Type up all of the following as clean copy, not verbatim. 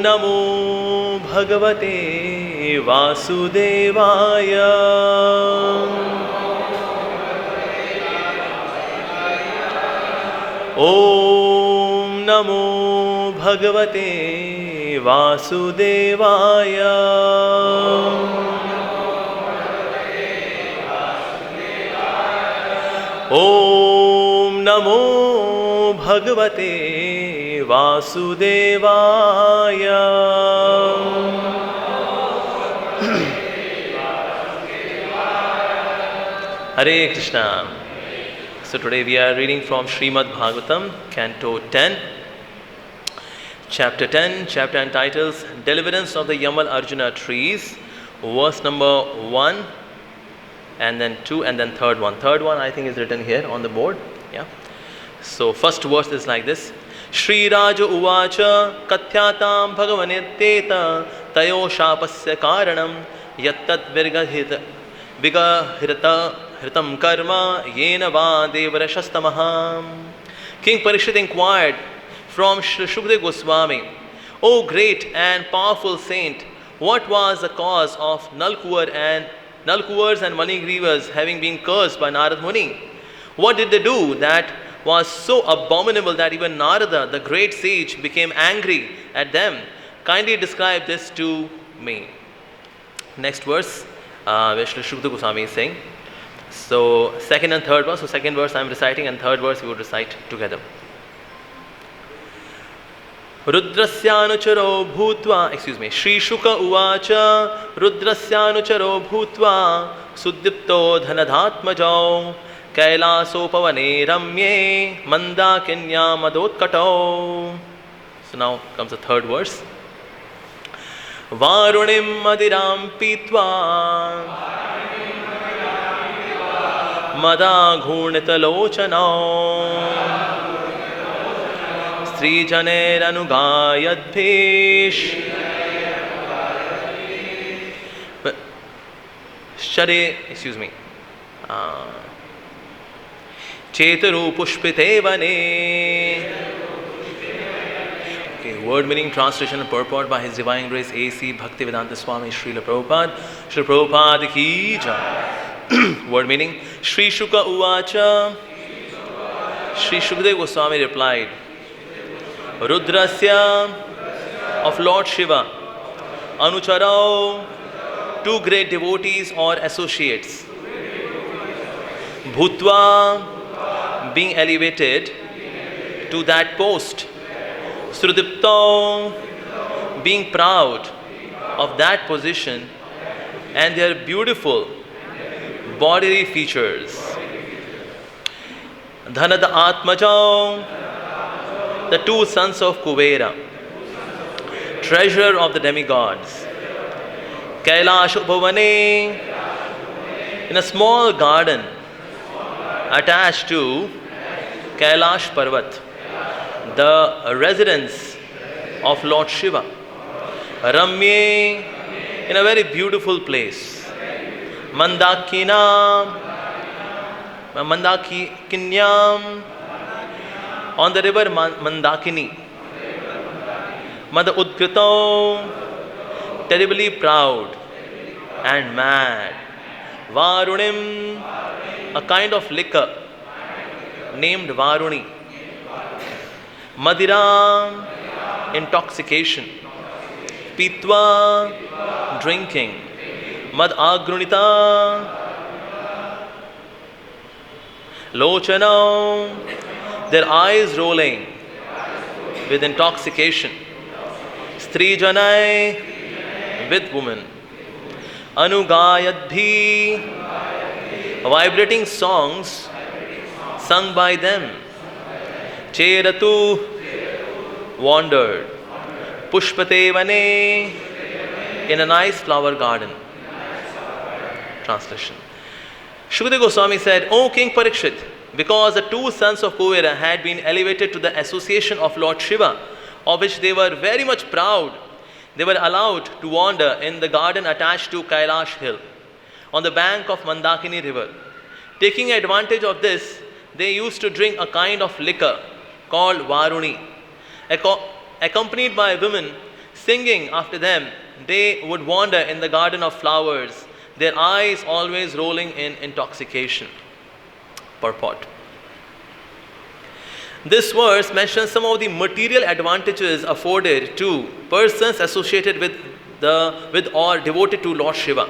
नमो भगवते वासुदेवाय। ॐ नमो भगवते वासुदेवाय। ॐ नमो भगवते वासुदेवाय। Hare Krishna. So today we are reading from Srimad Bhagavatam, Canto 10, Chapter 10, chapter entitles Deliverance of the Yamal Arjuna Trees, verse number 1, and then 2, and then third one. Third one I think is written here on the board. Yeah. So first verse is like this. Shri Raja Uvacha Kathyatam Bhagavaniteta Tayo Shapasya Karanam Yattat Vigahirata Hritam Karma Yena Va Devarashastamaham. King Parikshit inquired from Shri Shukadeva Goswami, O great and powerful saint, what was the cause of Nalkuvars and Manigrivas having been cursed by Narad Muni? What did they do that was so abominable that even Narada, the great sage, became angry at them? Kindly describe this to me. Next verse, where Shri Shukadeva Goswami is saying. So, second and third verse. So, second verse I am reciting, and third verse we would recite together. Rudrasyanucharo bhutva, Shri Shuka uvacha Rudrasyanucharo bhutva Suddipto dhanadhatmajau Kailasopavane ramye Mandakinya madotkato. So now comes the third verse. Varunim madiram pitva Mada ghurnitalochana Sri Janer Anugayadbhish Share, Chetaru Pushpite Vane. Okay, word meaning, translation and purport by His Divine Grace A.C. Bhaktivedanta Swami Srila Prabhupada. Srila Prabhupada ki jai. Word meaning, Shri Shuka Uvacha. Shri Shukadeva Goswami replied, Rudrasya, of Lord Shiva, Anucharao, two great devotees or associates, Bhutva, being elevated to that post, Srudipto, being proud of that position, and their beautiful bodily features. Dhanada Atmajao, the two sons of Kuvera, treasurer of the demigods. Kailash Upavane, in a small garden attached to Kailash Parvat, the residence of Lord Shiva. Ramye, in a very beautiful place. Mandakinyam, on the river Mandakini. Mada Udkrito, terribly proud and mad. Varunim, a kind of liquor named Varuni. Madira, intoxication. Pitva, drinking. Mad Agrunita, Lochana, their eyes rolling with intoxication. Stri Janai, with woman. Anugayadbhi, vibrating songs sung by them. Cheratu, wandered. Pushpate Vane, in a nice flower garden. Translation. Shukadeva Goswami said, O King Parikshit, because the two sons of Kuvera had been elevated to the association of Lord Shiva, of which they were very much proud, they were allowed to wander in the garden attached to Kailash hill, on the bank of Mandakini river. Taking advantage of this, they used to drink a kind of liquor called Varuni, accompanied by women singing after them, they would wander in the garden of flowers, their eyes always rolling in intoxication. Purport. This verse mentions some of the material advantages afforded to persons associated with or devoted to Lord Shiva.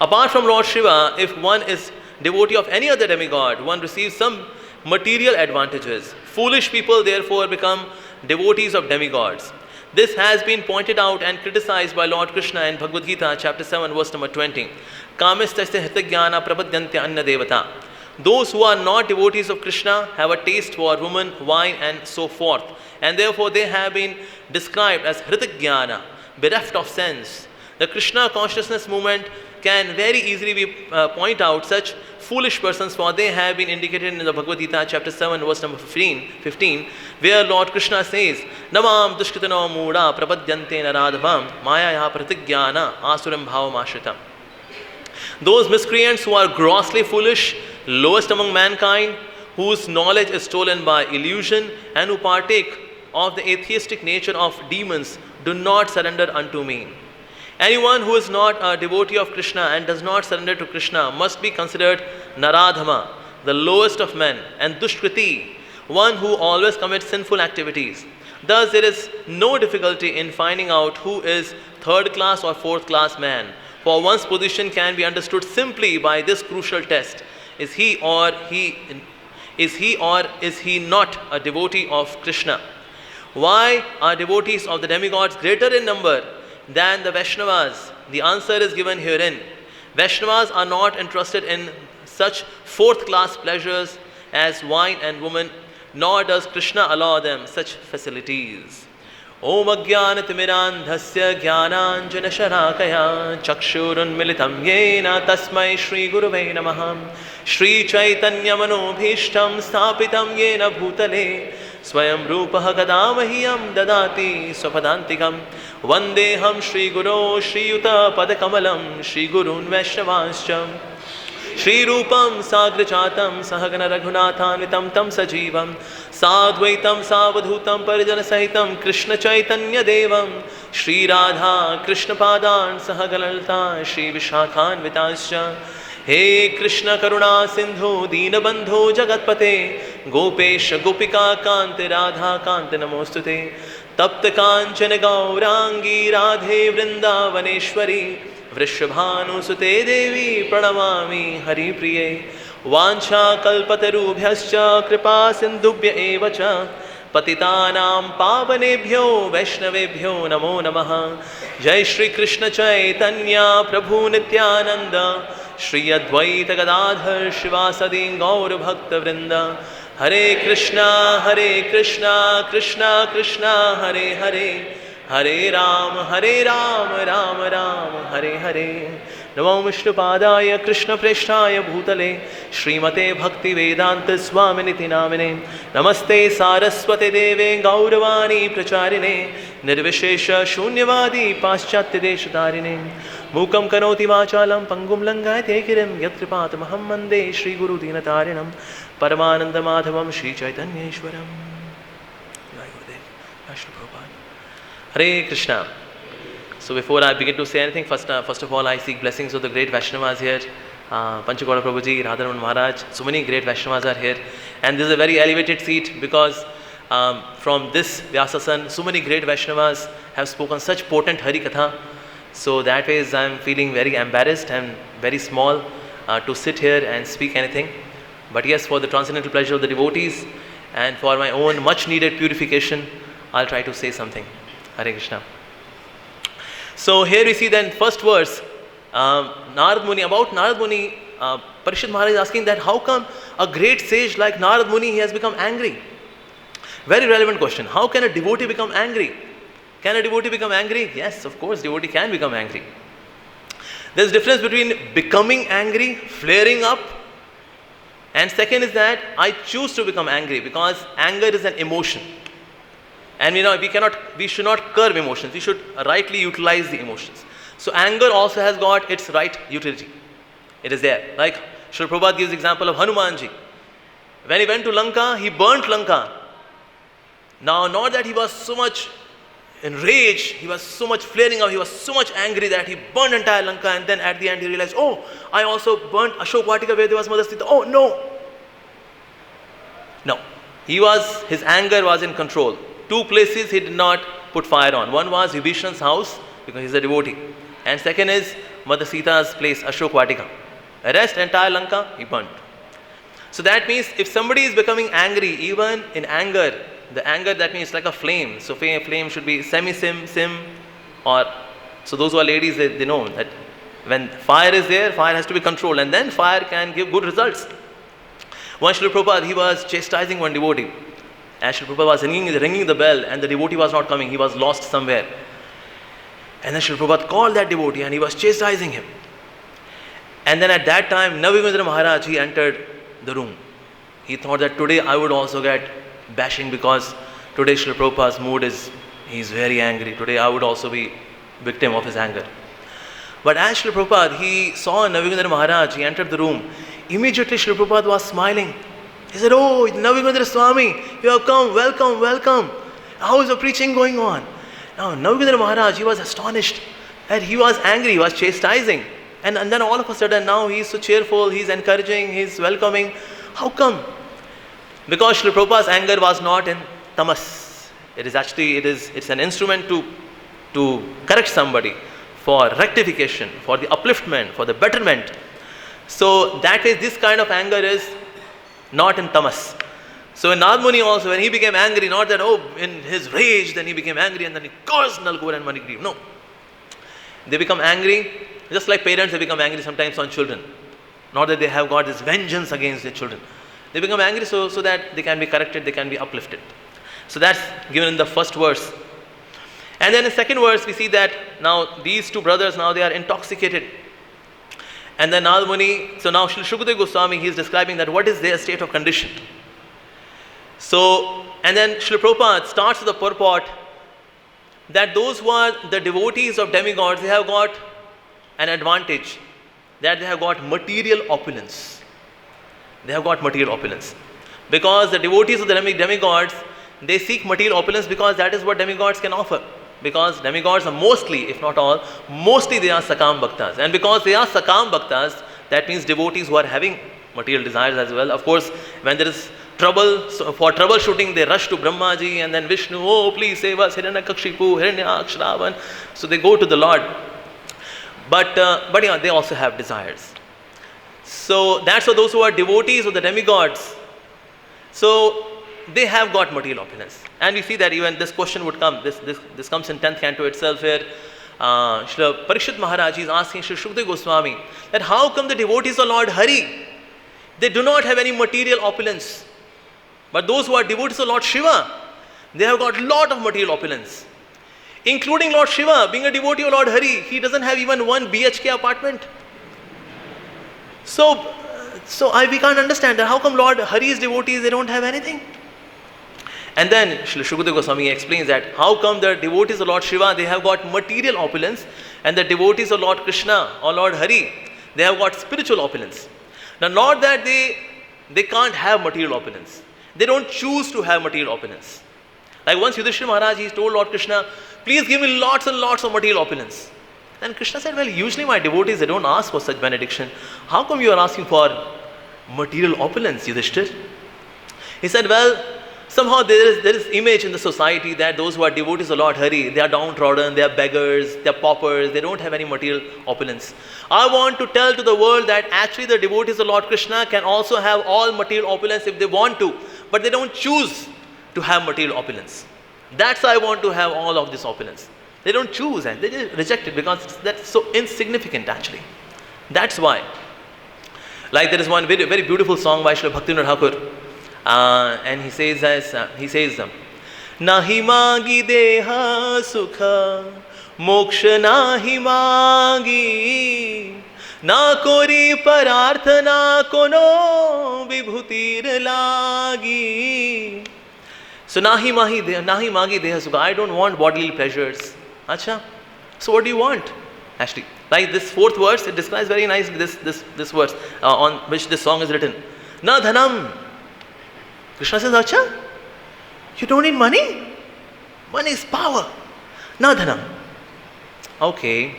Apart from Lord Shiva, if one is devotee of any other demigod, one receives some material advantages. Foolish people therefore become devotees of demigods. This has been pointed out and criticized by Lord Krishna in Bhagavad Gita chapter 7 verse number 20. Kamistasya hritajnana prapadyante anna devata. Those who are not devotees of Krishna have a taste for woman, wine and so forth, and therefore they have been described as hritajnana, bereft of sense. The Krishna consciousness movement can very easily point out such foolish persons, for they have been indicated in the Bhagavad Gita chapter 7 verse number 15, where Lord Krishna says, Namam dushkritano mooda prapadyante naradhavam maya pratigyana asuram bhavam ashritam. Those miscreants who are grossly foolish, lowest among mankind, whose knowledge is stolen by illusion, and who partake of the atheistic nature of demons, do not surrender unto me. Anyone who is not a devotee of Krishna and does not surrender to Krishna must be considered Naradhama, the lowest of men, and Dushkriti, one who always commits sinful activities. Thus, there is no difficulty in finding out who is third class or fourth class man, for one's position can be understood simply by this crucial test. Is he or is he not a devotee of Krishna? Why are devotees of the demigods greater in number than the Vaishnavas? The answer is given herein. Vaishnavas are not interested in such fourth class pleasures as wine and women, nor does Krishna allow them such facilities. Om Ajnanatimirandhasya Jnananjana Sharakaya Chakshurunmilitam Yena Tasmai Shri Gurave Namah Shri Chaitanya Manobhishtam Sthapitam Yena Bhutale Swayam Rupaha Kadamahyam Dadati Swapadantikam Vandeham Shri Guru Shri Yuta Padakamalam Shri Gurun Vaishnavascham Shri Rupam Sagrachatam Sahagana Raghunathanvitam Tam Sajivam Sadvaitam Savadhutam Parijana Sahitam Krishna Chaitanya Devam Shri Radha Krishna Padan Sahagalalta Shri Vishakhan Vitascha He Krishna Karuna Sindhu Dina Bandhu Jagatpate Gopesha Gopika Kante Radha Kante Namostute Tapta Kanchana Gaurangi Radhe Vrindavaneshwari Vrishabhanusute Devi Pranamami Hari Priye Vancha Kalpatarubhyascha Kripa Sindhubhya Evacha Patitanam Pavanebhyo Vaishnavebhyo Namo Namaha Jai Shri Krishna Chaitanya Prabhu Nityananda Shri Advaita Gadadhar Shivasadi Gaur Bhakta Vrinda Hare Krishna Krishna Krishna Hare Hare Hare Ram Ram Ram Hare Hare Namo Vishnu Padaya Krishna Preshtaya Bhutale Srimate Bhakti Vedanta Swaminiti Namine Namaste Saraswate Deve Gauravani Pracharine Nirvishesha Shunyavadi Paschatya Deshatarine Mukam Kanoti Vachalam Pangum Langayate Kirim Yatripat Mahammande Shri Guru Dinatarinam Paramananda Madhavam Shri Chaitanya Ishwaram Hare Krishna. So before I begin to say anything, first of all, I seek blessings of the great Vaishnavas here. Panchagoda Prabhuji, Radharaman Maharaj, so many great Vaishnavas are here. And this is a very elevated seat because from this Vyasasan, so many great Vaishnavas have spoken such potent Hari Katha. So that way I am feeling very embarrassed and very small to sit here and speak anything. But yes, for the transcendental pleasure of the devotees and for my own much needed purification, I'll try to say something. Hare Krishna. So here we see then first verse, Narad Muni, about Narad Muni, Parishad Maharaj is asking that how come a great sage like Narad Muni, he has become angry? Very relevant question. How can a devotee become angry? Can a devotee become angry? Yes, of course, devotee can become angry. There's a difference between becoming angry, flaring up, and second is that I choose to become angry because anger is an emotion. And we should not curb emotions. We should rightly utilize the emotions. So anger also has got its right utility. It is there. Like Srila Prabhupada gives example of Hanumanji. When he went to Lanka, he burnt Lanka. Now, not that he was so much in rage, he was so much flaring up, he was so much angry that he burned entire Lanka, and then at the end he realized, oh, I also burnt Ashok Vatika where there was Mother Sita. Oh no! No. His anger was in control. Two places he did not put fire on. One was Vibhishan's house, because he's a devotee. And second is Mother Sita's place, Ashok Vatika. The rest, entire Lanka, he burnt. So that means if somebody is becoming angry, even in anger, the anger, that means like a flame. So flame should be sim, or, so those who are ladies, they know that when fire is there, fire has to be controlled, and then fire can give good results. One Srila Prabhupada, he was chastising one devotee. As Srila Prabhupada was ringing the bell, and the devotee was not coming, he was lost somewhere. And then Srila Prabhupada called that devotee and he was chastising him. And then at that time, Navigandra Maharaj, he entered the room. He thought that today I would also get bashing, because today Srila Prabhupada's mood is, he's very angry. Today I would also be victim of his anger. But as Srila Prabhupada, he saw Navigandra Maharaj, he entered the room. Immediately Srila Prabhupada was smiling. He said, oh, Navigandra Swami, you have come, welcome. How is the preaching going on? Now Navigandra Maharaj, he was astonished that he was angry, he was chastising. And then all of a sudden now he is so cheerful, he is encouraging, he is welcoming. How come? Because Srila Prabhupada's anger was not in tamas. It's an instrument to correct somebody, for rectification, for the upliftment, for the betterment. So that is, this kind of anger is not in tamas. So in Nard Muni also, when he became angry, not that, oh, in his rage, then he became angry and then he cursed Nalkur and Manigriv. No. They become angry, just like parents, they become angry sometimes on children. Not that they have got this vengeance against their children. They become angry so that they can be corrected, they can be uplifted. So that's given in the first verse. And then in the second verse, we see that now these two brothers, now they are intoxicated. And then Nard Muni, so now Srila Shukadeva Goswami, he is describing that what is their state of condition. So, and then Srila Prabhupada starts with the purport that those who are the devotees of demigods, they have got an advantage, that they have got material opulence. They have got material opulence. Because the devotees of the demigods, they seek material opulence because that is what demigods can offer. Because demigods are mostly, if not all, mostly they are Sakam Bhaktas. And because they are Sakam Bhaktas, that means devotees who are having material desires as well. Of course, when there is trouble, so for troubleshooting, they rush to Brahmaji and then Vishnu, oh please save us, Hiranyakakshipu, Hiranyaksh, Ravan. So they go to the Lord. But yeah, they also have desires. So that's for those who are devotees of the demigods. So they have got material opulence. And we see that even this question would come, this comes in 10th canto itself, where Srila Parikshit Maharaj is asking Srila Shukadeva Goswami that how come the devotees of Lord Hari, they do not have any material opulence. But those who are devotees of Lord Shiva, they have got lot of material opulence. Including Lord Shiva, being a devotee of Lord Hari, he doesn't have even one BHK apartment. So we can't understand that how come Lord Hari's devotees, they don't have anything. And then Srila Shukadeva Goswami explains that how come the devotees of Lord Shiva, they have got material opulence, and the devotees of Lord Krishna or Lord Hari, they have got spiritual opulence. Now not that they can't have material opulence. They don't choose to have material opulence. Like once Yudhishthira Maharaj, he told Lord Krishna, please give me lots and lots of material opulence. Then Krishna said, well, usually my devotees, they don't ask for such benediction. How come you are asking for material opulence, Yudhishthira? He said, well, somehow there is image in the society that those who are devotees of Lord Hari, they are downtrodden, they are beggars, they are paupers, they don't have any material opulence. I want to tell to the world that actually the devotees of Lord Krishna can also have all material opulence if they want to, but they don't choose to have material opulence. That's why I want to have all of this opulence. They don't choose and they just reject it because that's so insignificant actually. That's why. Like there is one very, very beautiful song by Srila Bhaktivinoda Thakur. And he says, Nahi magi deha sukha, moksha nahi magi, na kori pararthana kono vibhutir lagi. So nahi magi deha sukha, I don't want bodily pleasures. Acha, so what do you want? Actually, like this fourth verse, it describes very nicely this verse on which this song is written. Na dhanam. Krishna says, Acha, you don't need money? Money is power. Na dhanam. Okay.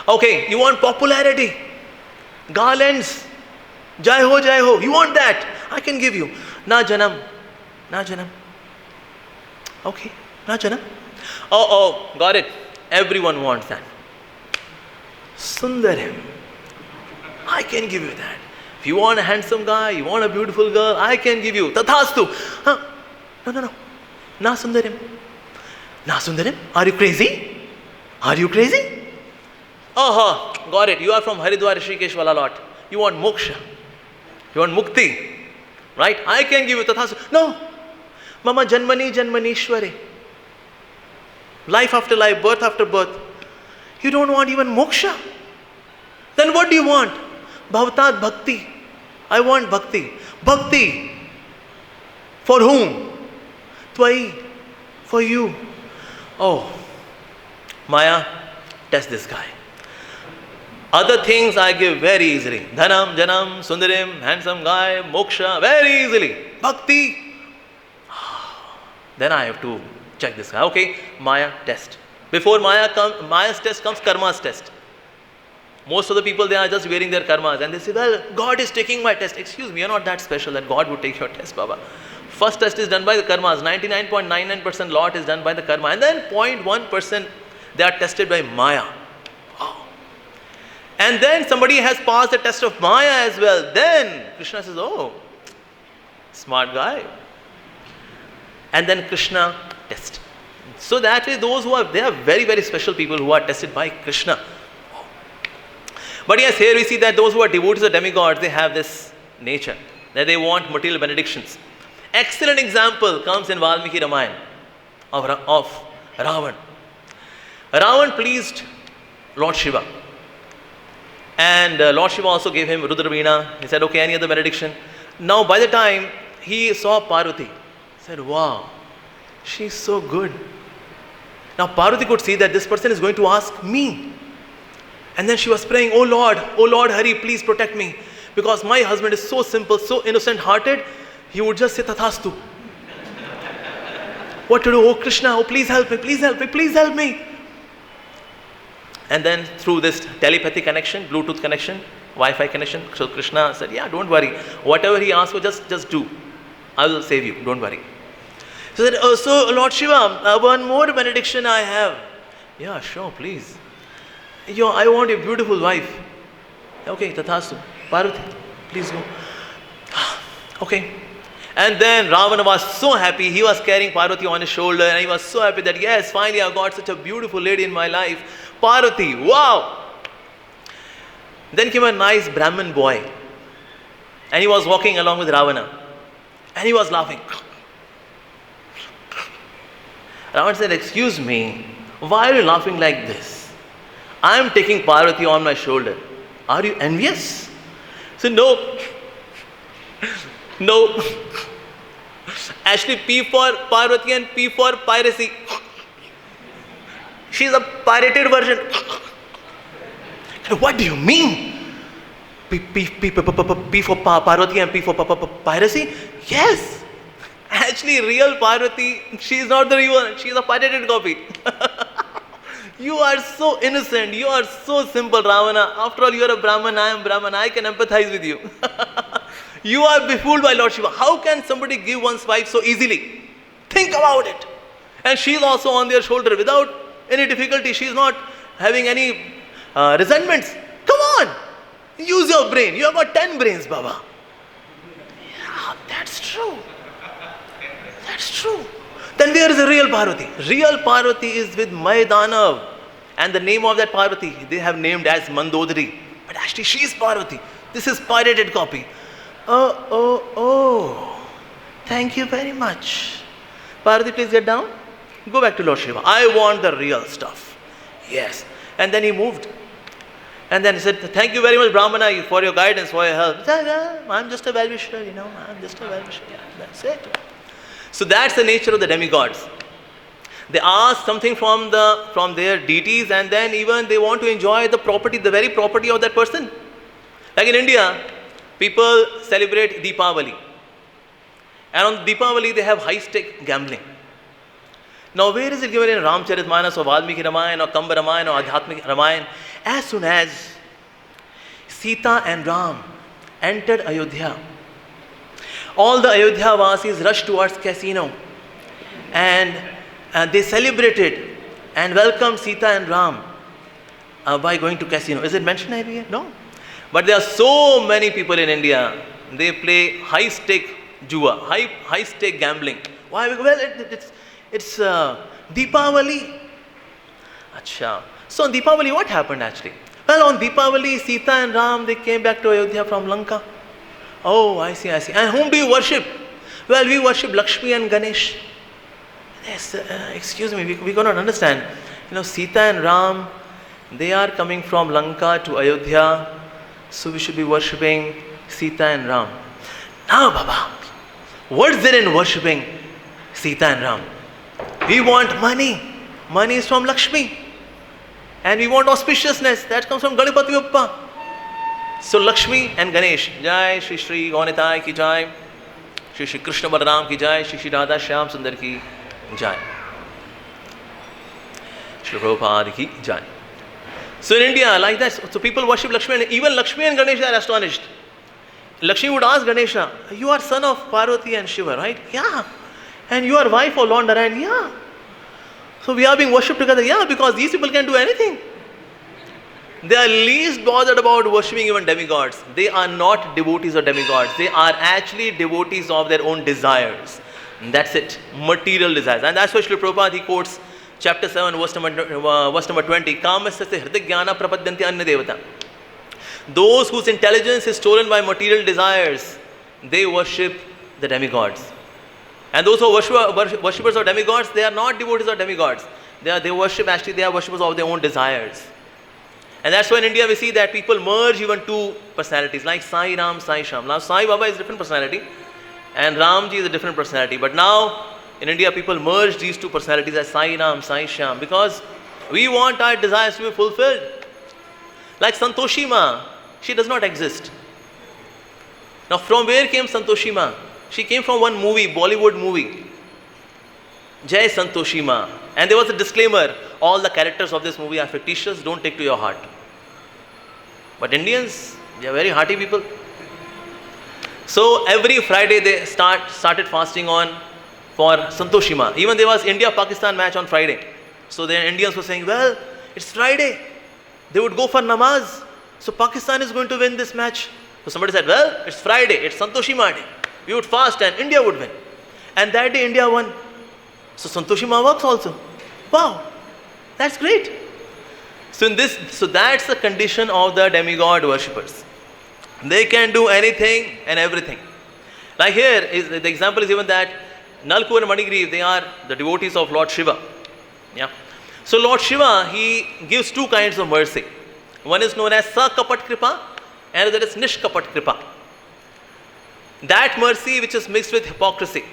Okay, you want popularity, garlands, jai ho, you want that? I can give you. Na janam. Na janam. Okay, na janam. Oh, got it. Everyone wants that. Sundaram. I can give you that. If you want a handsome guy, you want a beautiful girl, I can give you. Tathastu. Huh? No. Na sundaram. Na sundaram? Are you crazy? Are you crazy? Oh, got it. You are from Haridwar, Rishikesh wala lot. You want moksha. You want mukti. Right? I can give you tathastu. No. Mama janmani janmanishware. Life after life, birth after birth. You don't want even moksha. Then what do you want? Bhavatat bhakti. I want bhakti. Bhakti. For whom? Tvai. For you. Oh. Maya, test this guy. Other things I give very easily. Dhanam, janam, sundarim, handsome guy, moksha, very easily. Bhakti. Then I have to check this guy. Okay, Maya test. Before Maya's test comes karma's test. Most of the people, they are just wearing their karmas and they say, well, God is taking my test. Excuse me, you're not that special that God would take your test, Baba. First test is done by the karmas. 99.99% lot is done by the karma. And then 0.1% they are tested by Maya. Wow. And then somebody has passed the test of Maya as well. Then Krishna says, oh, smart guy. And then Krishna test. So that way they are very, very special people who are tested by Krishna. But yes, here we see that those who are devotees of demigods, they have this nature, that they want material benedictions. Excellent example comes in Valmiki Ramayana of Ravan. Ravan pleased Lord Shiva. And Lord Shiva also gave him Rudra Veena. He said, okay, any other benediction? Now by the time he saw Parvati, he said, wow, she's so good. Now Parvati could see that this person is going to ask me. And then she was praying, oh Lord Hari, please protect me. Because my husband is so simple, so innocent hearted, he would just say Tathastu. What to do? Oh Krishna, oh please help me, please help me, please help me. And then through this telepathy connection, Bluetooth connection, Wi-Fi connection, so Krishna said, yeah, don't worry. Whatever he asks for, just do. I will save you, don't worry. So he said, oh, so Lord Shiva, one more benediction I have. Yeah, sure, please. I want a beautiful wife. Okay, Tathastu. Parvati, please go. Okay. And then Ravana was so happy. He was carrying Parvati on his shoulder and he was so happy that yes, finally I got such a beautiful lady in my life. Parvati, wow. Then came a nice Brahmin boy. And he was walking along with Ravana. And he was laughing. Ravana said, excuse me, why are you laughing like this? I am taking Parvati on my shoulder. Are you envious? So no. No. Actually, P for Parvati and P for piracy. She's a pirated version. What do you mean? P for Parvati and P for piracy? Yes. Actually, real Parvati, she is not the real one. She is a pirated copy. You are so innocent. You are so simple, Ravana. After all, you are a Brahman. I am Brahman. I can empathize with you. You are befooled by Lord Shiva. How can somebody give one's wife so easily? Think about it. And she is also on their shoulder without any difficulty. She is not having any resentments. Come on. Use your brain. You have got 10 brains, Baba. Yeah, that's true. That's true. Then where is the real Parvati? Real Parvati is with Maidanav. And the name of that Parvati, they have named as Mandodari. But actually she is Parvati. This is pirated copy. Oh. Thank you very much. Parvati, please get down. Go back to Lord Shiva. I want the real stuff. Yes. And then he moved. And then he said, thank you very much, Brahmana, for your guidance, for your help. I'm just a well-wisher, I'm just a well-wisher. Yeah, that's it. So that's the nature of the demigods. They ask something from their deities and then even they want to enjoy the property, the very property of that person. Like in India, people celebrate Deepavali. And on Deepavali, they have high-stake gambling. Now where is it given in Ramcharitmanas or Valmiki Ramayana or Kamba Ramayana or Adhyatmik Ramayana? As soon as Sita and Ram entered Ayodhya, all the Ayodhya Vasis rushed towards casino and they celebrated and welcomed Sita and Ram by going to casino. Is it mentioned here? No. But there are so many people in India, they play high stake jua, high stake gambling. Why? Well, it's Deepavali. Acha. So on Deepavali, what happened actually? Well, on Deepavali, Sita and Ram, they came back to Ayodhya from Lanka. Oh, I see. And whom do you worship? Well, we worship Lakshmi and Ganesh. Yes, excuse me, we cannot understand. Sita and Ram, they are coming from Lanka to Ayodhya, so we should be worshipping Sita and Ram. Now, Baba, what's there in worshipping Sita and Ram? We want money. Money is from Lakshmi. And we want auspiciousness. That comes from Ganapati Bappa. So Lakshmi and Ganesh. Jai Shri Shri Gaunitai ki Jai. Shri Shri Krishna Balaram ki Jai. Shri Shri Radha Shyam Sundar ki Jai. Shri Prabhupada ki Jai. So in India, like that, so people worship Lakshmi, and even Lakshmi and Ganesha are astonished. Lakshmi would ask Ganesha, you are son of Parvati and Shiva, right? Yeah. And you are wife of Lord Narayan? Yeah. So we are being worshipped together? Yeah, because these people can do anything. They are least bothered about worshipping even demigods. They are not devotees of demigods. They are actually devotees of their own desires. And that's it. Material desires. And that's why Srila Prabhupada, he quotes chapter 7, verse number 20. Kamasya hridagyana prapadyanti anya devata. Those whose intelligence is stolen by material desires, they worship the demigods. And those who are worshippers of demigods, they are not devotees of demigods. They worship, actually they are worshippers of their own desires. And that's why in India we see that people merge even two personalities, like Sai Ram, Sai Sham. Now Sai Baba is a different personality and Ramji is a different personality. But now in India people merge these two personalities as Sai Ram, Sai Sham, because we want our desires to be fulfilled. Like Santoshi Ma, she does not exist. Now from where came Santoshi Ma? She came from one movie, Bollywood movie, Jai Santoshi Ma. And there was a disclaimer, all the characters of this movie are fictitious, don't take to your heart. But Indians, they are very hearty people. So every Friday they started fasting for Santoshi Ma. Even there was India-Pakistan match on Friday. So the Indians were saying, well, it's Friday. They would go for namaz. So Pakistan is going to win this match. So somebody said, well, it's Friday, it's Santoshi Ma day. We would fast and India would win. And that day India won. So Santoshi Ma works also. Wow, that's great. So that's the condition of the demigod worshippers. They can do anything and everything. Like here, the example is given that Nalkur and Manigriv, they are the devotees of Lord Shiva. Yeah. So Lord Shiva, he gives two kinds of mercy. One is known as Sakapat Kripa and another is Nishkapat Kripa. That mercy which is mixed with hypocrisy,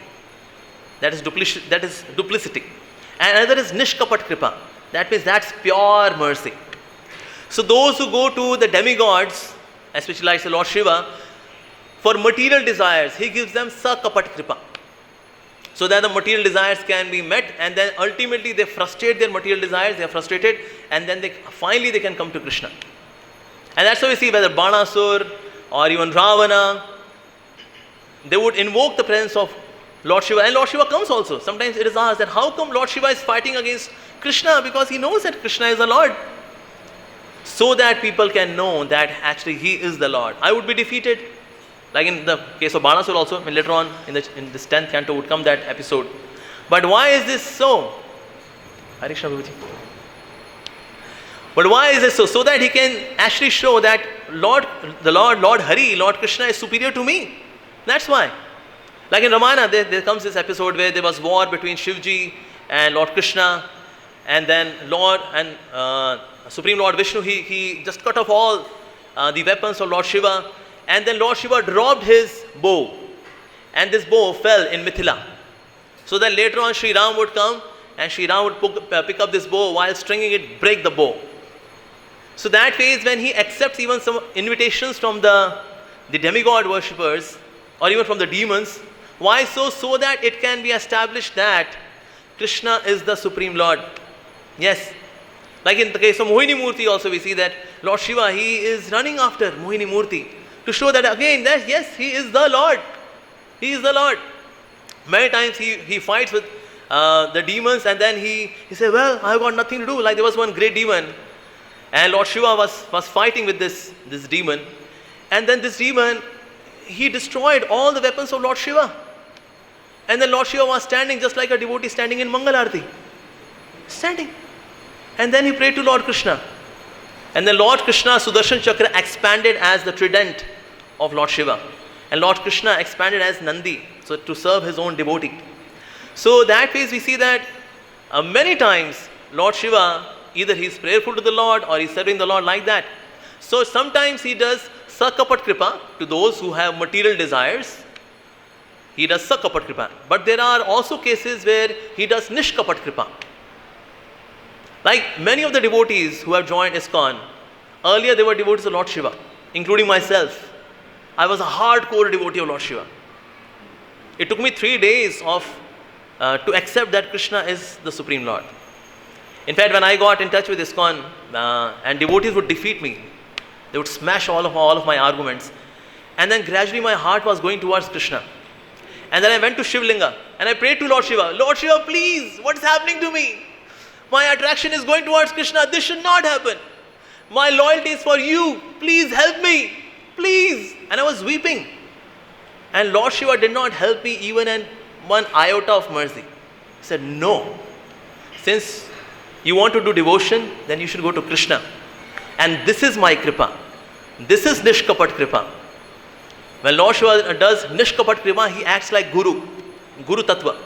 that is duplicity. And another is Nishkapat Kripa. That means that's pure mercy. So those who go to the demigods, especially like the Lord Shiva, for material desires, he gives them Sakapat Kripa. So that the material desires can be met, and then ultimately they frustrate their material desires, they are frustrated, and then finally they can come to Krishna. And that's why we see whether Banasur or even Ravana, they would invoke the presence of Lord Shiva, and Lord Shiva comes also. Sometimes it is asked that how come Lord Shiva is fighting against Krishna? Because he knows that Krishna is the Lord. So that people can know that actually he is the Lord. I would be defeated. Like in the case of Banasur also, later on in this 10th canto would come that episode. But why is this so? Harishna Prabhuji. But why is this so? So that he can actually show that Lord Hari, Lord Krishna is superior to me. That's why. Like in Ramayana, there comes this episode where there was war between Shivji and Lord Krishna, and then Supreme Lord Vishnu, he just cut off all the weapons of Lord Shiva, and then Lord Shiva dropped his bow, and this bow fell in Mithila. So then later on Sri Ram would come, and Sri Ram would pick up this bow, while stringing it, break the bow. So that phase when he accepts even some invitations from the demigod worshippers, or even from the demons. Why so? So that it can be established that Krishna is the Supreme Lord. Yes. Like in the case of Mohini Murti also we see that Lord Shiva, he is running after Mohini Murti to show that again that yes, he is the Lord. He is the Lord. Many times he fights with the demons, and then he said, well, I've got nothing to do. Like there was one great demon, and Lord Shiva was fighting with this demon, and then this demon, he destroyed all the weapons of Lord Shiva. And then Lord Shiva was standing just like a devotee standing in Mangal Arati. Standing. And then he prayed to Lord Krishna. And then Lord Krishna, Sudarshan Chakra expanded as the trident of Lord Shiva. And Lord Krishna expanded as Nandi, so to serve his own devotee. So that way we see that many times Lord Shiva, either he is prayerful to the Lord or he is serving the Lord like that. So sometimes he does Sakapat Kripa to those who have material desires. He does Sakapat Kripa. But there are also cases where he does Nishkapat Kripa. Like many of the devotees who have joined ISKCON, earlier they were devotees of Lord Shiva, including myself. I was a hardcore devotee of Lord Shiva. It took me 3 days to accept that Krishna is the Supreme Lord. In fact, when I got in touch with ISKCON, and devotees would defeat me, they would smash all of my arguments, and then gradually my heart was going towards Krishna. And then I went to Shivlinga and I prayed to Lord Shiva, Lord Shiva, please, what is happening to me? My attraction is going towards Krishna. This should not happen. My loyalty is for you. Please help me. Please. And I was weeping. And Lord Shiva did not help me even in one iota of mercy. He said, no. Since you want to do devotion, then you should go to Krishna. And this is my kripa. This is Nishkapat Kripa. When Lord Shiva does Nishkapat Kripa, he acts like Guru Tattva.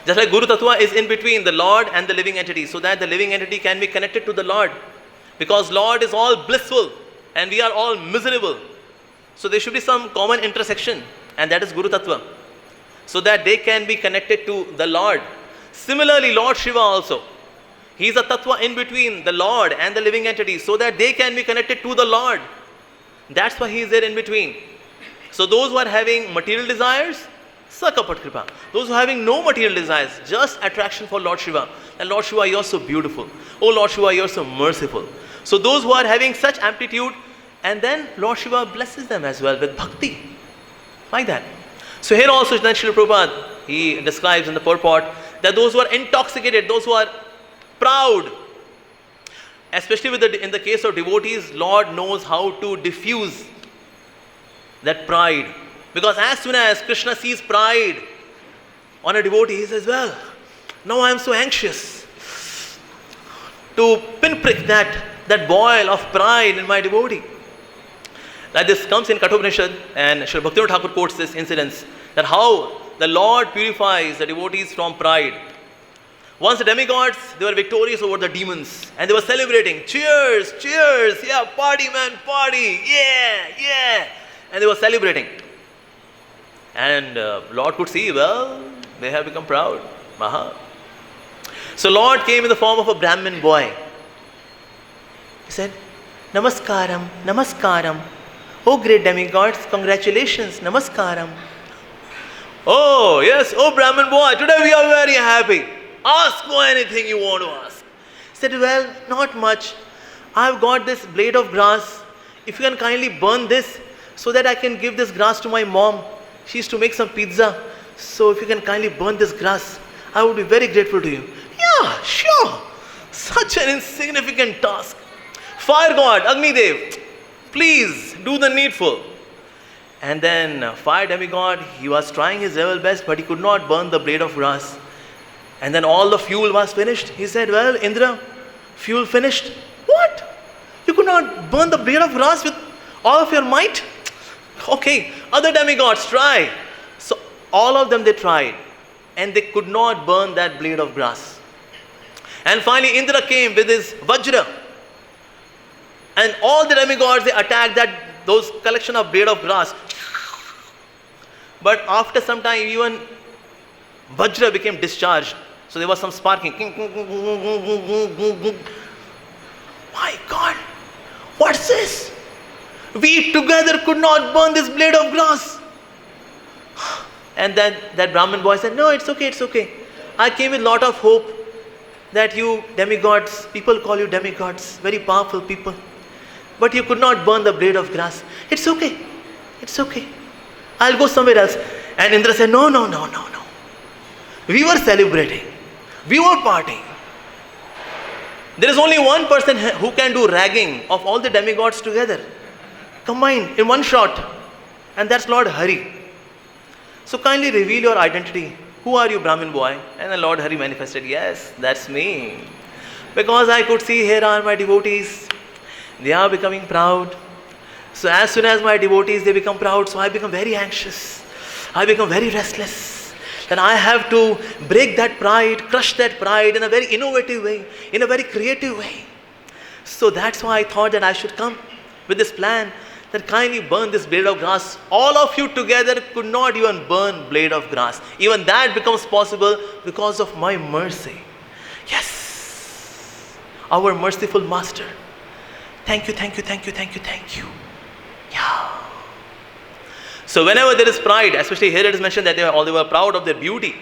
Just like Guru Tattva is in between the Lord and the living entity, so that the living entity can be connected to the Lord. Because Lord is all blissful and we are all miserable. So there should be some common intersection, and that is Guru Tattva. So that they can be connected to the Lord. Similarly, Lord Shiva also. He is a Tattva in between the Lord and the living entity, so that they can be connected to the Lord. That's why he is there in between. So those who are having material desires, Sakapat Kripa. Those who are having no material desires, just attraction for Lord Shiva. And Lord Shiva, you are so beautiful. Oh Lord Shiva, you are so merciful. So those who are having such amplitude, and then Lord Shiva blesses them as well with bhakti. Like that. So here also then Srila Prabhupada, he describes in the purport that those who are intoxicated, those who are proud, especially in the case of devotees, Lord knows how to diffuse that pride. Because as soon as Krishna sees pride on a devotee, he says, well, now I am so anxious to pinprick that boil of pride in my devotee. Like this comes in Kathopanishad, and Srila Bhaktivinoda Thakur quotes this incident, that how the Lord purifies the devotees from pride. Once the demigods, they were victorious over the demons, and they were celebrating, cheers, cheers, yeah, party man, party, yeah, and they were celebrating. And Lord could see, well, they have become proud. Maha. So Lord came in the form of a Brahmin boy. He said, Namaskaram, Namaskaram. Oh great demigods, congratulations, Namaskaram. Oh yes, oh Brahmin boy, today we are very happy. Ask for anything you want to ask. He said, well, not much. I've got this blade of grass. If you can kindly burn this so that I can give this grass to my mom. She used to make some pizza. So if you can kindly burn this grass, I would be very grateful to you. Yeah, sure. Such an insignificant task. Fire god, Agni Dev, please do the needful. And then fire demigod, he was trying his level best, but he could not burn the blade of grass. And then all the fuel was finished. He said, well, Indra, fuel finished. What? You could not burn the blade of grass with all of your might? Okay, other demigods, try. So all of them they tried, and they could not burn that blade of grass. And finally Indra came with his Vajra, and all the demigods, they attacked those collection of blade of grass. But after some time, even Vajra became discharged. So there was some sparking. My God, what's this? We together could not burn this blade of grass. And then that Brahmin boy said, no, it's okay, it's okay. I came with lot of hope that you demigods, people call you demigods, very powerful people, but you could not burn the blade of grass. It's okay. It's okay. I'll go somewhere else. And Indra said, no. We were celebrating. We were partying. There is only one person who can do ragging of all the demigods together, combined in one shot, and that's Lord Hari. So kindly reveal your identity. Who are you, Brahmin boy? And then Lord Hari manifested, yes, that's me. Because I could see here are my devotees. They are becoming proud. So as soon as my devotees, they become proud, so I become very anxious. I become very restless. Then I have to break that pride, crush that pride in a very innovative way, in a very creative way. So that's why I thought that I should come with this plan, that kindly burn this blade of grass. All of you together could not even burn blade of grass. Even that becomes possible because of my mercy. Yes, our merciful Master. Thank you. Yeah. So whenever there is pride, especially here it is mentioned that they were proud of their beauty.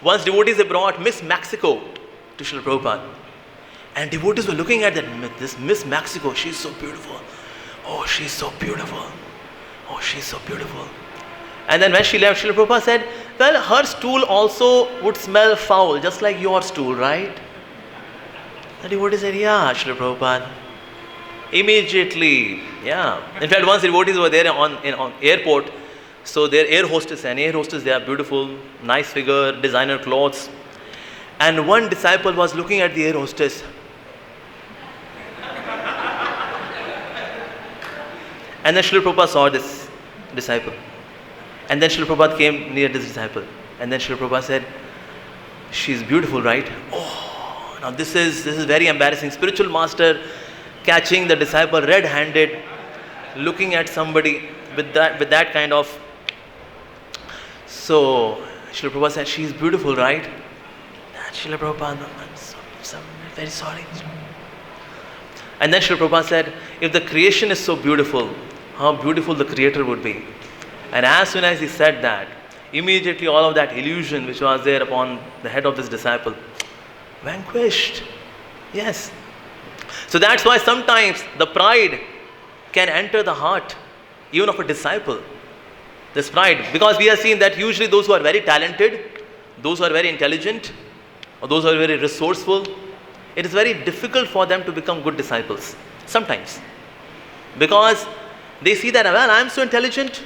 Once devotees they brought Miss Mexico to Srila Prabhupada. And devotees were looking at this Miss Mexico. She's so beautiful. Oh, she's so beautiful. Oh, she's so beautiful. And then when she left, Srila Prabhupada said, well, her stool also would smell foul, just like your stool, right? The devotee said, yeah, Srila Prabhupada. Immediately, yeah. In fact, once the devotees were there on airport, so their air hostess, they are beautiful, nice figure, designer clothes. And one disciple was looking at the air hostess. And then Srila Prabhupada saw this disciple. And then Srila Prabhupada came near this disciple. And then Srila Prabhupada said, she's beautiful, right? Oh, now this is very embarrassing. Spiritual master catching the disciple red-handed, looking at somebody with that kind of. So Srila Prabhupada said, she's beautiful, right? And Srila Prabhupada, I'm very sorry. And then Srila Prabhupada said, if the creation is so beautiful, how beautiful the Creator would be. And as soon as he said that, immediately all of that illusion which was there upon the head of this disciple vanquished. Yes. So that's why sometimes the pride can enter the heart even of a disciple. This pride, because we have seen that usually those who are very talented, those who are very intelligent, or those who are very resourceful, it is very difficult for them to become good disciples sometimes, because they see that, well, I am so intelligent,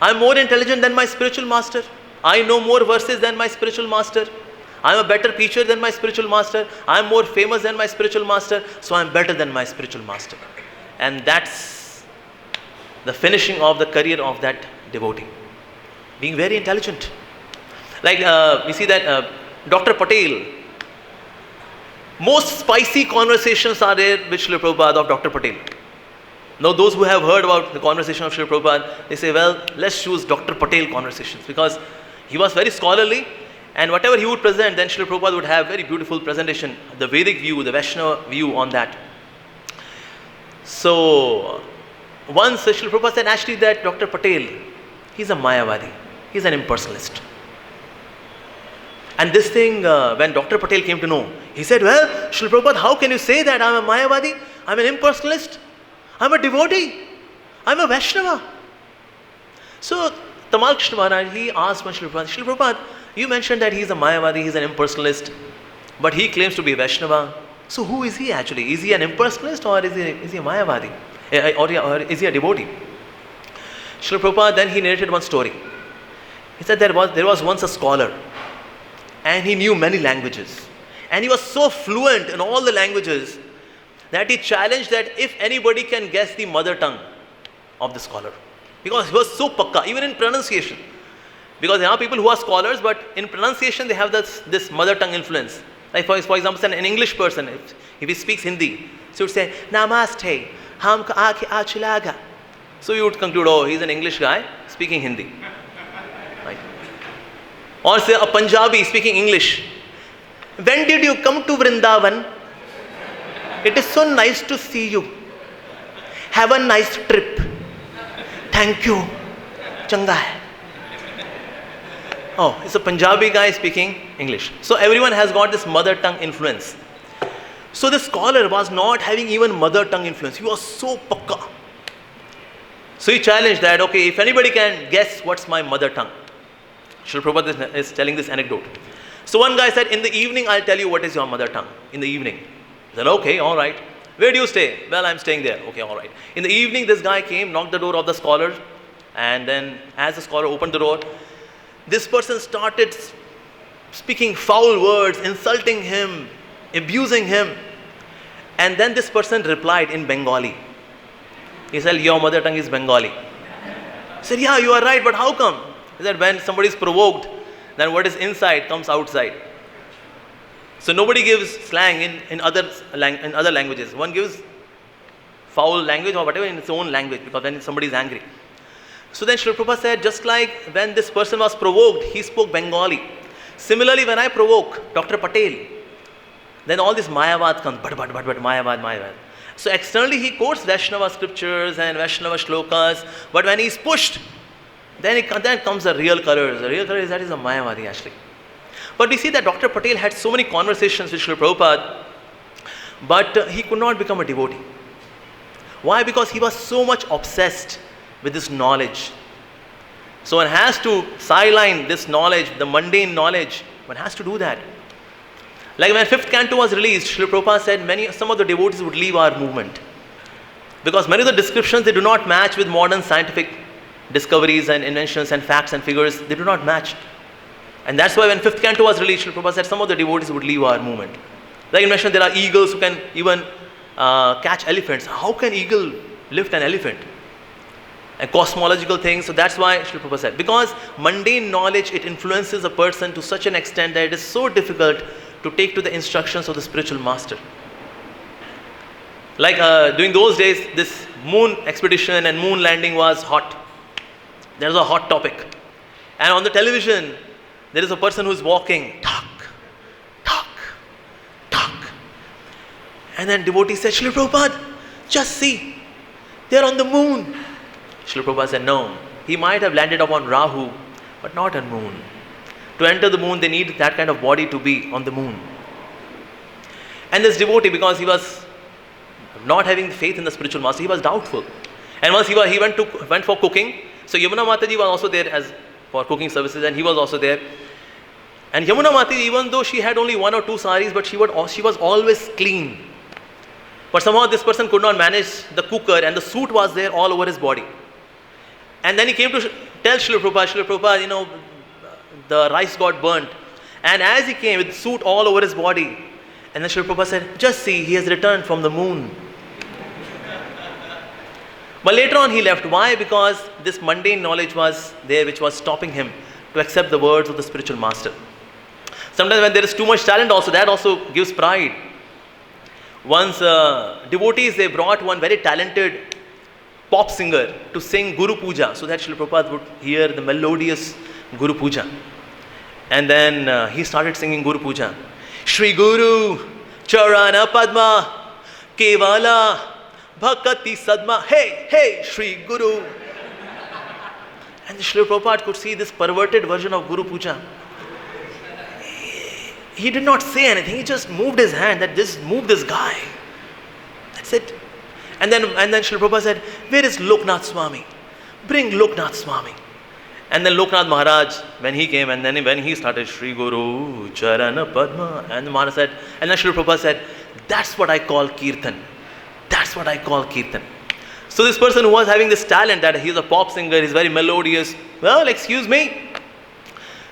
I am more intelligent than my spiritual master, I know more verses than my spiritual master, I am a better preacher than my spiritual master, I am more famous than my spiritual master, so I am better than my spiritual master. And that's the finishing of the career of that devotee, being very intelligent. Like we see that Dr. Patel, most spicy conversations are there with Srila Prabhupada of Dr. Patel. Now those who have heard about the conversation of Srila Prabhupada, they say, well, let's choose Dr. Patel conversations, because he was very scholarly, and whatever he would present, then Srila Prabhupada would have very beautiful presentation, the Vedic view, the Vaishnava view on that. So once Srila Prabhupada said actually that Dr. Patel, he's a Mayavadi, he's an impersonalist. And this thing, when Dr. Patel came to know, he said, well, Srila Prabhupada, how can you say that I'm a Mayavadi, I'm an impersonalist, I'm a devotee, I'm a Vaishnava? So Tamal Krishna Maharaj, he asked Srila Prabhupada, Srila Prabhupada, you mentioned that he's a Mayavadi, he's an impersonalist, but he claims to be Vaishnava. So who is he actually? Is he an impersonalist, or is he a Mayavadi? Or is he a devotee? Srila Prabhupada, then he narrated one story. He said there was once a scholar, and he knew many languages. And he was so fluent in all the languages that he challenged that if anybody can guess the mother tongue of the scholar. Because he was so pakka, even in pronunciation. Because there are people who are scholars, but in pronunciation they have this mother tongue influence. Like for example, an English person, if he speaks Hindi, so he would say, Namaste, humko aake achilaga. So you would conclude, oh, he's an English guy speaking Hindi. Right? Or say a Punjabi speaking English. When did you come to Vrindavan? It is so nice to see you. Have a nice trip. Thank you. Changa hai. Oh, it's a Punjabi guy speaking English. So everyone has got this mother tongue influence. So the scholar was not having even mother tongue influence. He was so pakka. So he challenged that, okay, if anybody can guess what's my mother tongue. Srila Prabhupada is telling this anecdote. So one guy said, in the evening I'll tell you what is your mother tongue. In the evening. He said, okay, all right. Where do you stay? Well, I'm staying there. Okay, all right. In the evening, this guy came, knocked the door of the scholar, and then as the scholar opened the door, this person started speaking foul words, insulting him, abusing him. And then this person replied in Bengali. He said, your mother tongue is Bengali. He said, yeah, you are right, but how come? He said, when somebody is provoked, then what is inside comes outside. So nobody gives slang in other languages. One gives foul language or whatever in its own language, because when somebody is angry. So then Srila Prabhupada said, just like when this person was provoked, he spoke Bengali. Similarly, when I provoke Dr. Patel, then all this Mayavad comes, but, Mayavad. So externally he quotes Vaishnava scriptures and Vaishnava shlokas, but when he's pushed, then comes the real colors. The real color is that is a Mayavadi actually. But we see that Dr. Patel had so many conversations with Srila Prabhupada, but he could not become a devotee. Why? Because he was so much obsessed with this knowledge. So one has to sideline this knowledge, the mundane knowledge. One has to do that. Like when 5th canto was released, Srila Prabhupada said some of the devotees would leave our movement. Because many of the descriptions, they do not match with modern scientific discoveries and inventions and facts and figures. They do not match. And that's why when 5th canto was released, Srila Prabhupada said some of the devotees would leave our movement. Like you mentioned, there are eagles who can even catch elephants. How can eagle lift an elephant? And cosmological things. So that's why Srila Prabhupada said, because mundane knowledge, it influences a person to such an extent that it is so difficult to take to the instructions of the spiritual master. Like during those days, this moon expedition and moon landing was hot. There was a hot topic. And on the television, there is a person who is walking, talk. And then devotee said, Srila Prabhupada, just see, they're on the moon. Srila Prabhupada said, no, he might have landed upon Rahu, but not on moon. To enter the moon, they need that kind of body to be on the moon. And this devotee, because he was not having faith in the spiritual master, he was doubtful. And once he went for cooking. So Yamuna Mataji was also there for cooking services, and he was also there. And Yamuna Mataji, even though she had only 1 or 2 saris, but she was always clean. But somehow this person could not manage the cooker, and the soot was there all over his body. And then he came to tell Srila Prabhupada, the rice got burnt. And as he came with soot all over his body, and then Srila Prabhupada said, just see, he has returned from the moon. But later on he left. Why? Because this mundane knowledge was there which was stopping him to accept the words of the spiritual master. Sometimes when there is too much talent also, that also gives pride. Once devotees, they brought one very talented pop singer to sing Guru Puja, so that Srila Prabhupada would hear the melodious Guru Puja. And then he started singing Guru Puja. Shri Guru Charana Padma Kevala Bhakati Sadma. Hey, Shri Guru. And Srila Prabhupada could see this perverted version of Guru Puja. He did not say anything, he just moved his hand, move this guy. That's it. And then Srila Prabhupada said, where is Loknath Swami? Bring Loknath Swami. And then Loknath Maharaj, when he came, and then when he started Shri Guru Charana Padma, and the Maharaj said, and then Srila Prabhupada said, that's what I call Kirtan. That's what I call Kirtan. So this person who was having this talent, that he's a pop singer, he's very melodious, well, excuse me.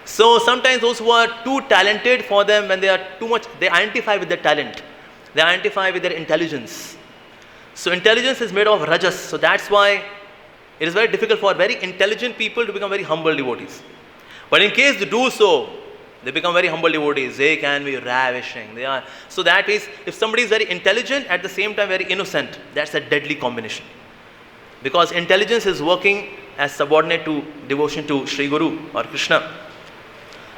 So sometimes those who are too talented, for them, when they are too much, they identify with their talent. They identify with their intelligence. So intelligence is made of rajas. So that's why it is very difficult for very intelligent people to become very humble devotees. But in case they do so, they become very humble devotees. They can be ravishing. So that is, if somebody is very intelligent, at the same time very innocent, that's a deadly combination. Because intelligence is working as subordinate to devotion to Sri Guru or Krishna.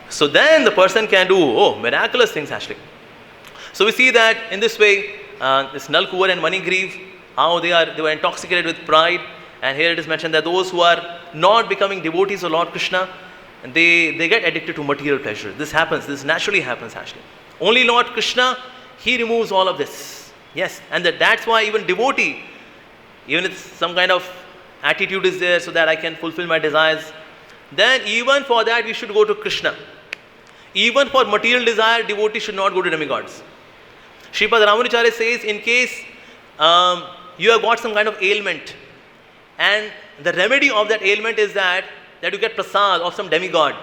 So then the person can do miraculous things actually. So we see that in this way, this Nalkuvar and Manigriv, how they were intoxicated with pride. And here it is mentioned that those who are not becoming devotees of Lord Krishna, they get addicted to material pleasure. This happens, this naturally happens actually. Only Lord Krishna, he removes all of this. Yes, and that's why even devotee, even if some kind of attitude is there so that I can fulfill my desires, then even for that we should go to Krishna. Even for material desire, devotee should not go to demigods. Sripad Ramanujacharya says, in case you have got some kind of ailment, and the remedy of that ailment is that you get prasad of some demigod,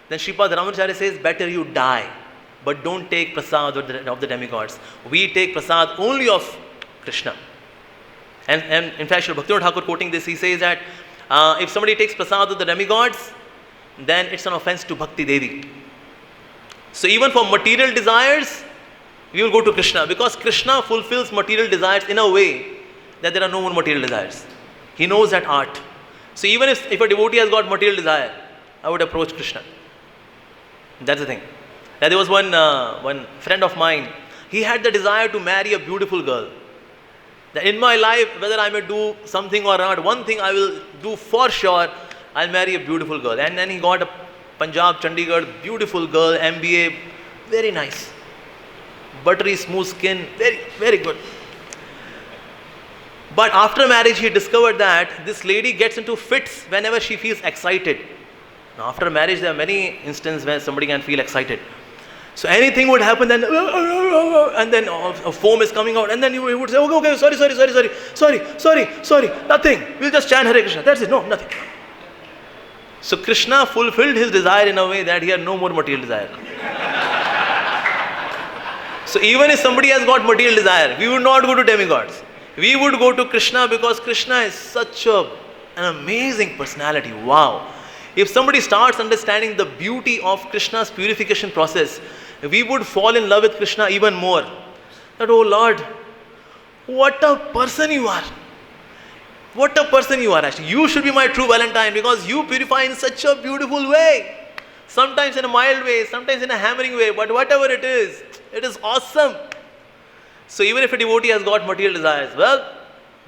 then Sripad Ramanujacharya says, better you die, but don't take prasad of the demigods. We take prasad only of Krishna. And in fact, Sri Bhaktivinoda Thakur quoting this, he says that if somebody takes prasad of the demigods, then it's an offense to Bhakti Devi. So even for material desires, we will go to Krishna, because Krishna fulfills material desires in a way that there are no more material desires. He knows that art. So even if a devotee has got material desire, I would approach Krishna. That's the thing. Now, there was one friend of mine, he had the desire to marry a beautiful girl. That in my life, whether I may do something or not, one thing I will do for sure, I'll marry a beautiful girl. And then he got a Punjab, Chandigarh, beautiful girl, MBA, very nice. Buttery, smooth skin, very, very good. But after marriage, he discovered that this lady gets into fits whenever she feels excited. Now, after marriage, there are many instances where somebody can feel excited. So anything would happen, then and then a foam is coming out, and then you would say, okay, sorry, nothing. We'll just chant Hare Krishna. That's it. No, nothing. So Krishna fulfilled his desire in a way that he had no more material desire. So even if somebody has got material desire, we would not go to demigods. We would go to Krishna, because Krishna is such an amazing personality. Wow. If somebody starts understanding the beauty of Krishna's purification process, we would fall in love with Krishna even more. That, oh Lord, what a person you are. What a person you are actually. You should be my true Valentine, because you purify in such a beautiful way. Sometimes in a mild way, sometimes in a hammering way, but whatever it is awesome. So even if a devotee has got material desires, well,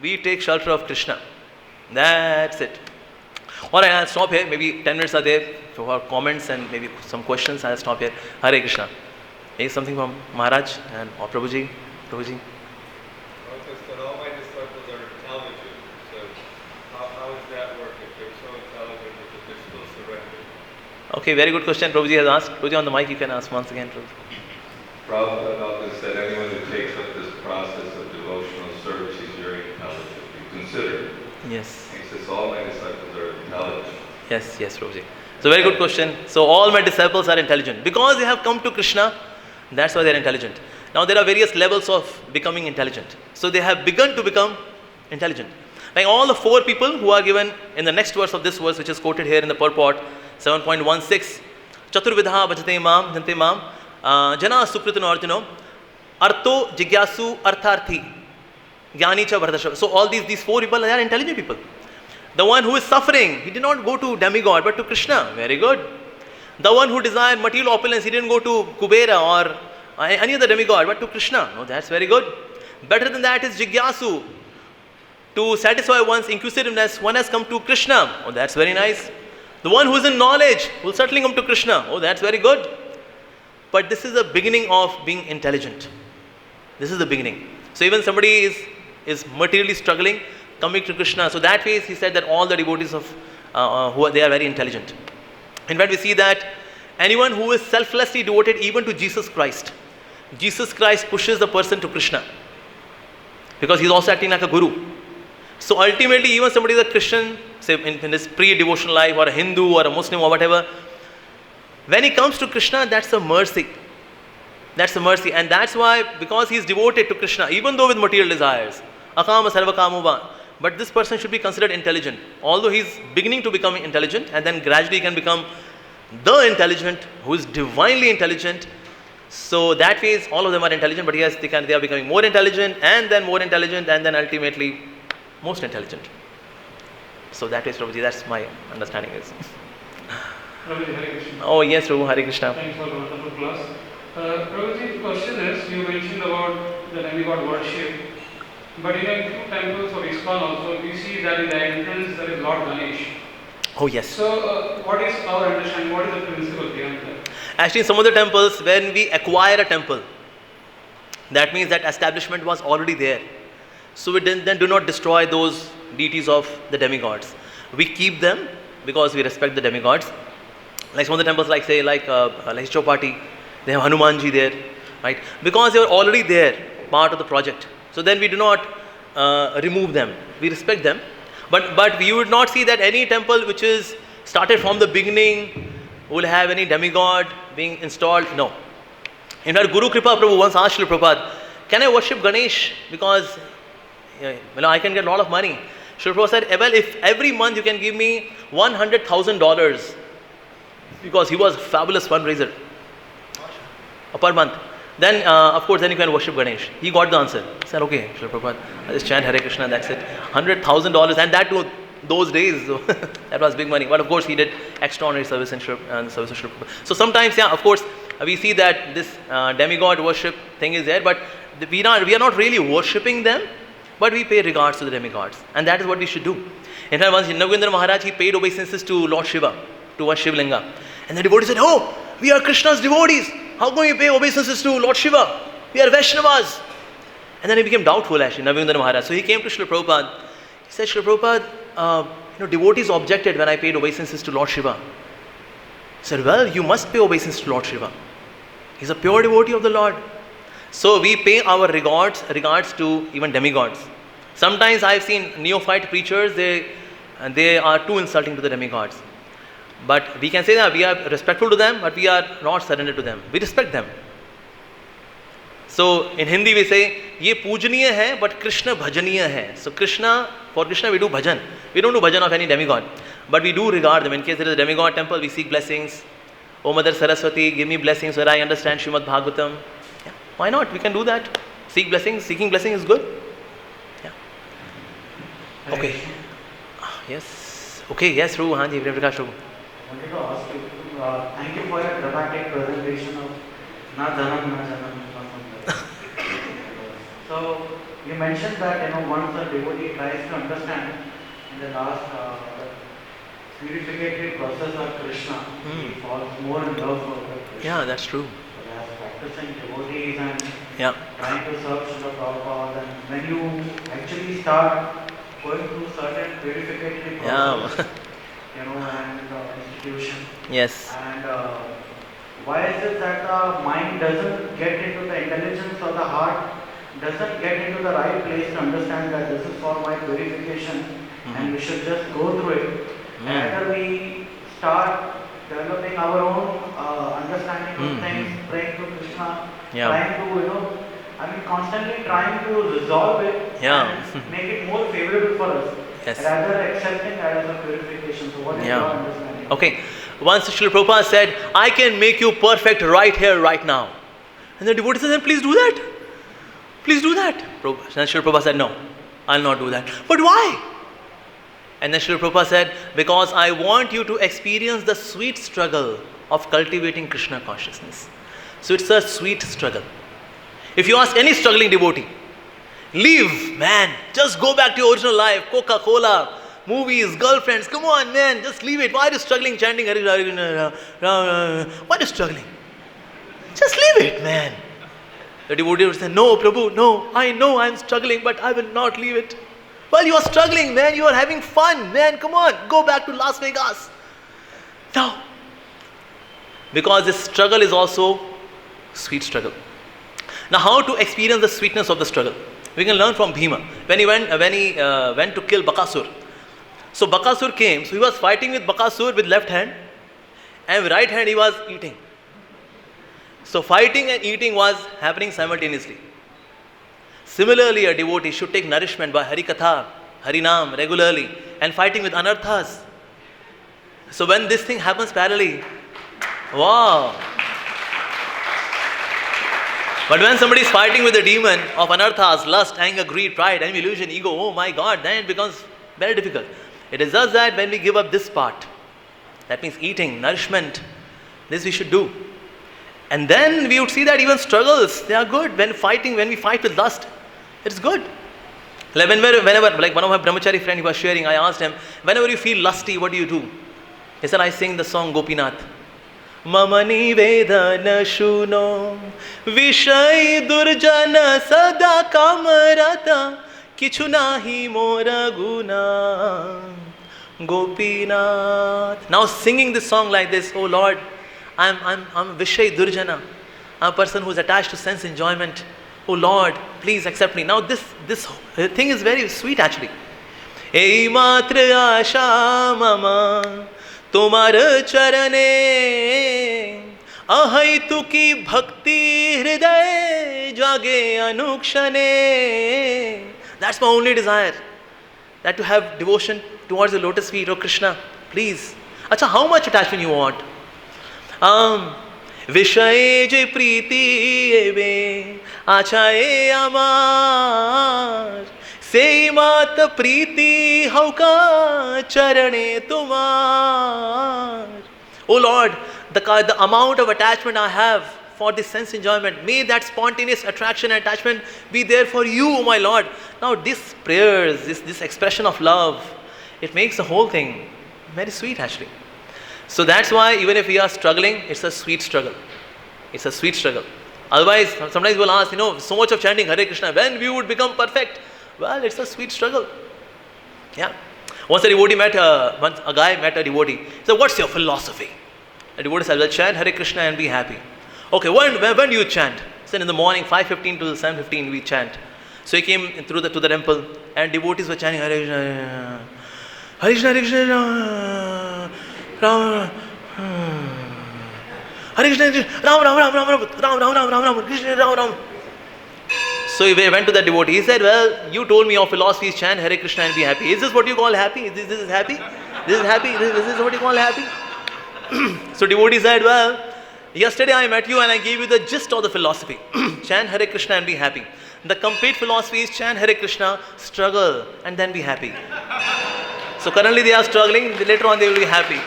we take shelter of Krishna. That's it. Alright, I'll stop here. Maybe 10 minutes are there for comments and maybe some questions. I'll stop here. Hare Krishna. Is something from Maharaj or Prabhuji? Prabhuji? All my disciples are intelligent. So how does that work if they're so intelligent that they're still surrendered? Okay, very good question Prabhuji has asked. Prabhuji, on the mic, you can ask once again. Prabhupada often said anyone who takes up this process of devotional service is very intelligent. You consider it. Yes. He says all my disciples are intelligent. Yes, Prabhuji. So very good question. So all my disciples are intelligent. Because they have come to Krishna, that's why they are intelligent. Now there are various levels of becoming intelligent. So they have begun to become intelligent. Like all the 4 people who are given in the next verse of this verse, which is quoted here in the purport, 7.16. Chaturvidha bhajate mam, jante mam, jana supritano arjuno, arto jigyasu artharthi, jnani cha vardasha. So all these 4 people, they are intelligent people. The one who is suffering, he did not go to demigod but to Krishna. Very good. The one who desired material opulence, he didn't go to Kubera or any other demigod but to Krishna. No, that's very good. Better than that is Jigyasu. To satisfy one's inquisitiveness, one has come to Krishna. Oh, that's very nice. The one who is in knowledge will certainly come to Krishna. Oh, that's very good. But this is the beginning of being intelligent. This is the beginning. So even somebody is materially struggling, coming to Krishna. So that way he said that all the devotees of they are very intelligent. In fact, we see that anyone who is selflessly devoted even to Jesus Christ pushes the person to Krishna, because he is also acting like a guru. So ultimately, even somebody is a Christian, say in his pre-devotional life, or a Hindu or a Muslim or whatever, when he comes to Krishna, that's a mercy. That's a mercy. And that's why, because he is devoted to Krishna, even though with material desires, akama sarva kamuva, but this person should be considered intelligent. Although he is beginning to become intelligent, and then gradually he can become the intelligent, who is divinely intelligent. So that way, all of them are intelligent, but yes, they are becoming more intelligent, and then ultimately most intelligent. So that is, Prabhuji, that's my understanding is. Prabhuji, Hare Krishna. Oh yes, Prabhu, Hare Krishna. Thanks for the wonderful class. Prabhuji, the question is, you mentioned about the demigod worship, but in a few temples of ISKCON also, we see that in the entrance there is Lord Ganesh. Oh yes. So, what is our understanding? What is the principle behind that? Actually, in some of the temples, when we acquire a temple, that means that establishment was already there. So we then do not destroy those deities of the demigods. We keep them because we respect the demigods. Like some of the temples, like Chopati, they have Hanumanji there, right? Because they are already there, part of the project. So then we do not remove them. We respect them. But you would not see that any temple which is started from the beginning will have any demigod being installed. No. In fact, Guru Kripa Prabhu once asked Srila Prabhupada, can I worship Ganesh because I can get a lot of money? Srila Prabhupada said, well, if every month you can give me $100,000, because he was a fabulous fundraiser per month, then of course then you can worship Ganesh. He got the answer. He said, okay, Srila Prabhupada, I just chant Hare Krishna, that's it. $100,000, and that too, those days, that was big money. But of course he did extraordinary service in the service of Srila Prabhupada. So sometimes, yeah, of course, we see that this demigod worship thing is there, but we are not really worshipping them, but we pay regards to the demigods. And that is what we should do. In fact, once Nagendra Maharaj, he paid obeisances to Lord Shiva, to one Shivlinga. And the devotees said, oh, we are Krishna's devotees. How can we pay obeisances to Lord Shiva? We are Vaishnavas. And then he became doubtful, actually, Nagendra Maharaj. So he came to Srila Prabhupada. He said, Srila Prabhupada, devotees objected when I paid obeisances to Lord Shiva. He said, well, you must pay obeisances to Lord Shiva. He's a pure devotee of the Lord. So we pay our regards to even demigods. Sometimes I've seen neophyte preachers, they are too insulting to the demigods. But we can say that we are respectful to them, but we are not surrendered to them. We respect them. So in Hindi we say, ye pujaniya hai, but Krishna bhajaniya hai. So for Krishna we do bhajan. We don't do bhajan of any demigod. But we do regard them. In case there is a demigod temple, we seek blessings. O Mother Saraswati, give me blessings where I understand Srimad Bhagavatam. Yeah. Why not? We can do that. Seek blessings. Seeking blessing is good. Yeah. Okay. Yes. Okay. Yes, Prabhu. Haan ji, Prem Prakash Prabhu. I wanted to ask you, thank you for your dramatic presentation of Na Janam, Na Janam. So, you mentioned that, once a devotee tries to understand in the last purificatory process of Krishna, he falls more in love for Krishna. Yeah, that's true. So, as practicing devotees and Yeah. trying to serve Srila Prabhupada, and when you actually start going through certain purificatory process, and institution. Yes. And why is it that the mind doesn't get into the intelligence or the heart doesn't get into the right place to understand that this is for my purification and we should just go through it. Rather we start developing our own understanding of things, praying to Krishna, trying to, constantly trying to resolve it and make it more favorable for us. Yes. Rather accepting that as a purification. So what is your understanding? Okay. Once Srila Prabhupada said, I can make you perfect right here, right now. And the devotee said, please do that. Please do that. And Srila Prabhupada said, no, I'll not do that. But why? And then Srila Prabhupada said, because I want you to experience the sweet struggle of cultivating Krishna consciousness. So it's a sweet struggle. If you ask any struggling devotee, leave, man. Just go back to your original life. Coca-Cola, movies, girlfriends. Come on, man. Just leave it. Why are you struggling chanting Hare Krishna? Why are you struggling? Just leave it, man. The devotee would say, no, Prabhu, no. I know I'm struggling, but I will not leave it. Well, you are struggling, man. You are having fun, man. Come on. Go back to Las Vegas. No. Because this struggle is also sweet struggle. Now, how to experience the sweetness of the struggle? We can learn from Bhima. When he went to kill Bakasur. So Bakasur came. So he was fighting with Bakasur with left hand, and with right hand he was eating. So fighting and eating was happening simultaneously. Similarly, a devotee should take nourishment by Harikatha, Harinam regularly, and fighting with anarthas. So when this thing happens parallelly, wow. But when somebody is fighting with the demon of anarthas, lust, anger, greed, pride, envy, illusion, ego, oh my God, then it becomes very difficult. It is just that when we give up this part, that means eating, nourishment, this we should do. And then we would see that even struggles, they are good. When we fight with lust, it's good. Like whenever, like one of my brahmachari friend, he was sharing, I asked him, whenever you feel lusty, what do? He said, I sing the song Gopinath. Mamani vedana shuno, vishay durjana sada kamarata, kichu nahi mora guna, Gopinath. Now singing this song like this, oh Lord, I'm vishay durjana. I'm a person who's attached to sense enjoyment. Oh Lord, please accept me. Now this thing is very sweet actually. Ei matra asha mama tumar charane ahai tuki bhakti hriday jage anukshane. That's my only desire, that to have devotion towards the lotus feet of Krishna. Please. Acha, how much attachment you want? विषय जे प्रीति एवे आचाए अमार से मात प्रीति हौका चरणे तुम्हार. Oh Lord, the amount of attachment I have for this sense enjoyment, may that spontaneous attraction and attachment be there for you, oh my Lord. Now this prayers, this expression of love, it makes the whole thing very sweet actually. So that's why even if we are struggling, it's a sweet struggle. It's a sweet struggle. Otherwise, sometimes we'll ask, so much of chanting Hare Krishna, when we would become perfect? Well, it's a sweet struggle. Yeah. Once a devotee a guy met a devotee. He said, what's your philosophy? The devotee said, well, chant Hare Krishna and be happy. Okay, when do you chant? He said, in the morning, 5:15 to 7:15 we chant. So he came to the temple and devotees were chanting Hare Krishna, Hare Krishna, Hare Krishna, Ram, Hare Krishna, Ram, Ram, Ram, Ram, Ram, Ram, Ram, Ram, Ram, Ram, Krishna, Ram, Ram. So he went to the devotee. He said, well, you told me your philosophy is chant Hare Krishna and be happy. Is this what you call happy? Is this happy? This is happy? This is what you call happy? So devotee said, well, yesterday I met you and I gave you the gist of the philosophy. Chant Hare Krishna and be happy. The complete philosophy is chant Hare Krishna, struggle and then be happy. So currently they are struggling, later on they will be happy.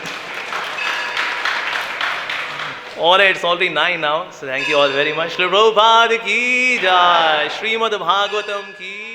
Alright, it's already 9 now, so thank you all very much. Shri Prabhupada ki jai, Srimad Bhagavatam ki